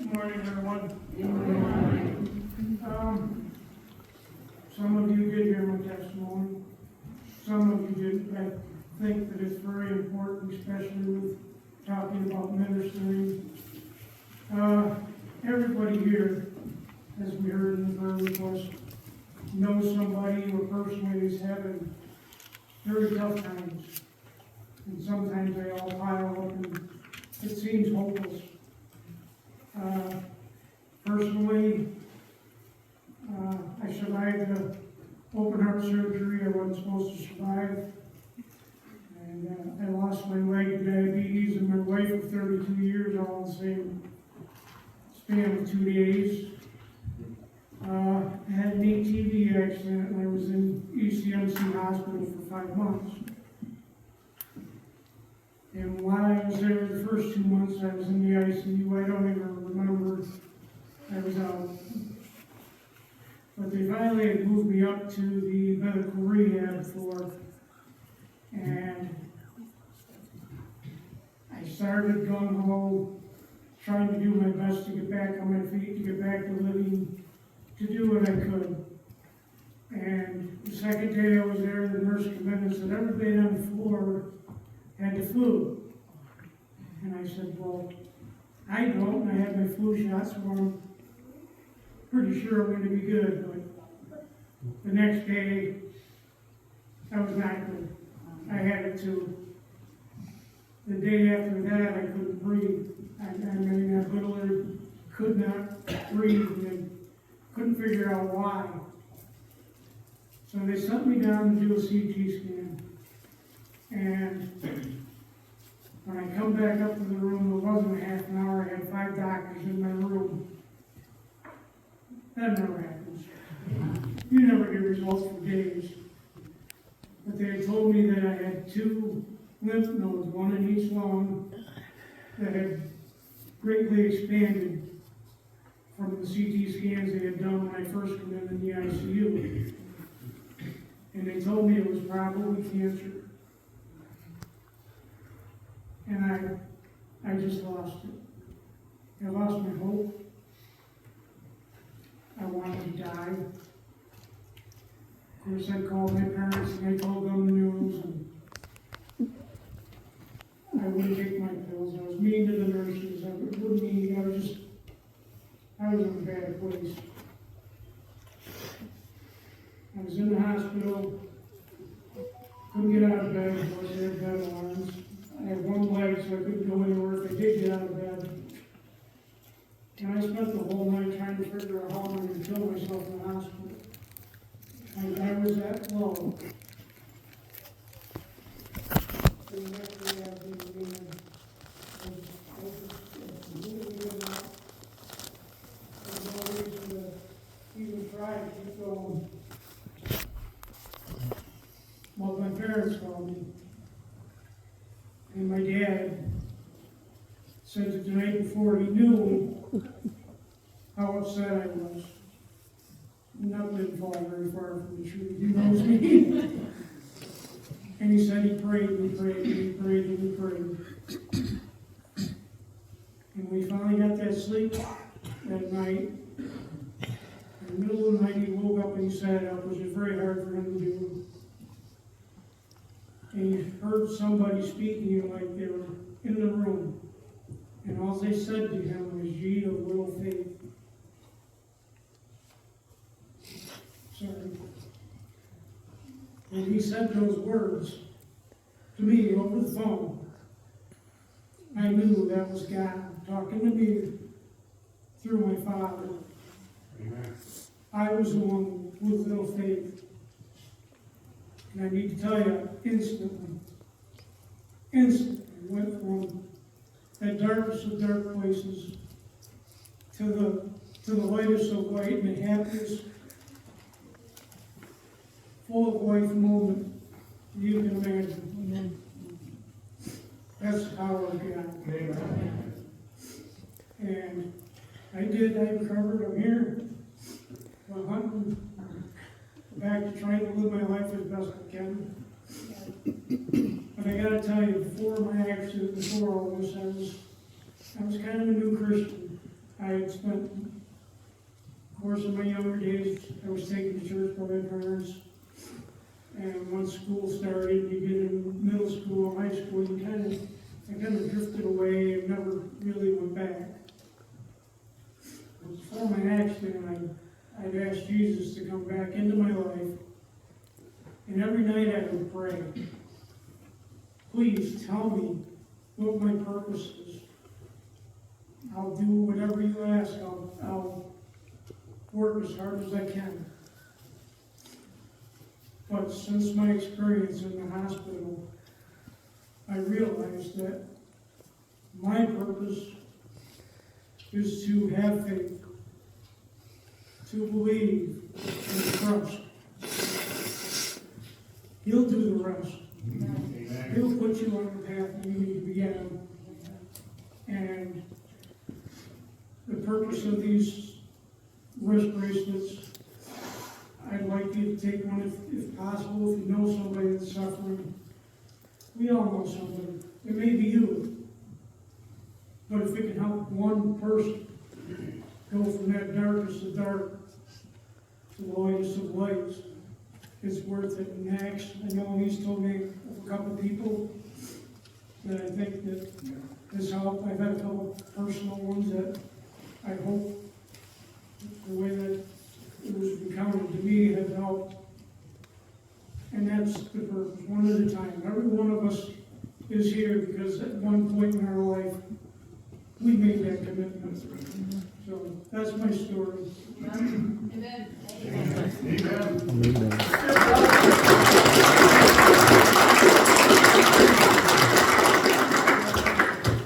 Good morning, everyone. Good morning. Some of you did hear my testimony. Some of you didn't. I think that it's very important, especially with talking about ministering. Everybody here, as we heard in the prayer request, knows somebody or personally is having very tough times. And sometimes they all pile up and it seems hopeless. Personally, I survived an open heart surgery I wasn't supposed to survive. And I lost my leg to diabetes and my wife of 32 years all in the same span of 2 days. I had an ATV accident and I was in ECMC hospital for 5 months. And while I was there the first 2 months, I was in the ICU. I don't even remember I was out. But they finally had moved me up to the medical rehab floor. And I started gung-ho, trying to do my best to get back on my feet, to get back to living, to do what I could. And the second day I was there, the nurse came in and said, everybody on the floor had the flu. And I said, well, I don't, and I had my flu shot, so I'm pretty sure I'm going to be good. But the next day, I was not good. I had it too. The day after that, I couldn't breathe. I mean, I literally could not breathe and couldn't figure out why. So they sent me down to do a CT scan. And when I come back up to the room, it wasn't a half an hour, I had 5 doctors in my room. That never happens. You never get results for days. But they had told me that I had 2 lymph nodes, one in each lung, that had greatly expanded from the CT scans they had done when I first came in the ICU. And they told me it was probably cancer. And I just lost it. I lost my hope. I wanted to die. Of course, I called my parents and I told them the news. And I wouldn't take my pills. I was mean to the nurses. I wouldn't eat. I was in a bad place. I was in the hospital. Couldn't get out of bed. Of course, they had bed alarms. I had 1 leg, so I couldn't go anywhere if I did get out of bed. And I spent the whole night trying to figure out how I'm going to kill myself in the hospital. And I was that low. The next day I was there's no reason to even try to keep going. Well, my parents called me. And my dad said that the night before he knew how upset I was. That didn't fall very far from the truth. He knows me. And he said he prayed and he prayed and he prayed and he prayed. And we finally got that sleep that night. In the middle of the night he woke up and he sat up, which was very hard for him to do. And he heard somebody speaking like they were in the room. And all they said to him was, "Ye of little faith." Sorry. When he said those words to me over the phone, I knew that was God talking to me through my Father. Amen. I was the one with little faith. And I need to tell you, instantly went from that darkest of dark places to the lightest of light and the happiest, full of life moment you can imagine. Amen. That's the power of God. Amen. And I recovered. I'm here. I'm hunting. Back to trying to live my life as best I can. But I gotta tell you, before my accident, before all this, I was kind of a new Christian. I had spent, of course, in my younger days, I was taken to church by my parents. And once school started, you get in middle school, high school, I kind of drifted away and never really went back. Before my accident, I'd asked Jesus to come back into my life. And every night I would pray, please tell me what my purpose is. I'll do whatever you ask. I'll work as hard as I can. But since my experience in the hospital, I realized that my purpose is to have faith, to believe, and trust. He'll do the rest. Amen. He'll put you on the path you need to be on. And the purpose of these wrist bracelets, I'd like you to take one if possible, if you know somebody that's suffering. We all know somebody. It may be you. But if it can help one person go from that darkest of dark to the lightest of lights, it's worth it. And Max, I know he's told me of a couple people that I think that has helped. I've had a couple personal ones that I hope the way that it was recounted to me has helped. And that's the purpose, one at a time. Every one of us is here because at one point in our life, we made that commitment. So that's my story. Amen. Amen. Amen.